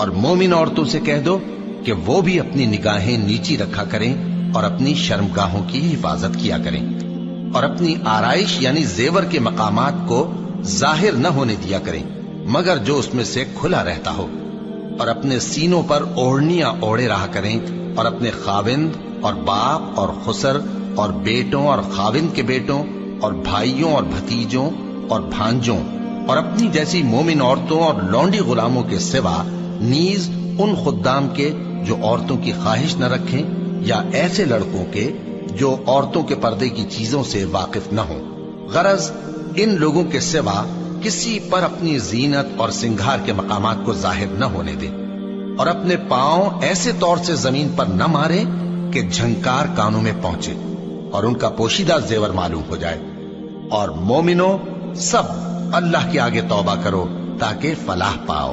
اور مومن عورتوں سے کہہ دو کہ وہ بھی اپنی نگاہیں نیچی رکھا کریں اور اپنی شرمگاہوں کی حفاظت کیا کریں، اور اپنی آرائش یعنی زیور کے مقامات کو ظاہر نہ ہونے دیا کریں مگر جو اس میں سے کھلا رہتا ہو، اور اپنے سینوں پر اوڑھنیاں اوڑھے رہا کریں، اور اپنے خاوند اور باپ اور خسر اور بیٹوں اور خاوند کے بیٹوں اور بھائیوں اور بھتیجوں اور بھانجوں اور اپنی جیسی مومن عورتوں اور لونڈی غلاموں کے سوا نیز ان خدام کے جو عورتوں کی خواہش نہ رکھیں، یا ایسے لڑکوں کے جو عورتوں کے پردے کی چیزوں سے واقف نہ ہوں، غرض ان لوگوں کے سوا کسی پر اپنی زینت اور سنگھار کے مقامات کو ظاہر نہ ہونے دیں، اور اپنے پاؤں ایسے طور سے زمین پر نہ مارے کہ جھنکار کانوں میں پہنچے اور ان کا پوشیدہ زیور معلوم ہو جائے۔ اور مومنوں سب اللہ کے آگے توبہ کرو تاکہ فلاح پاؤ۔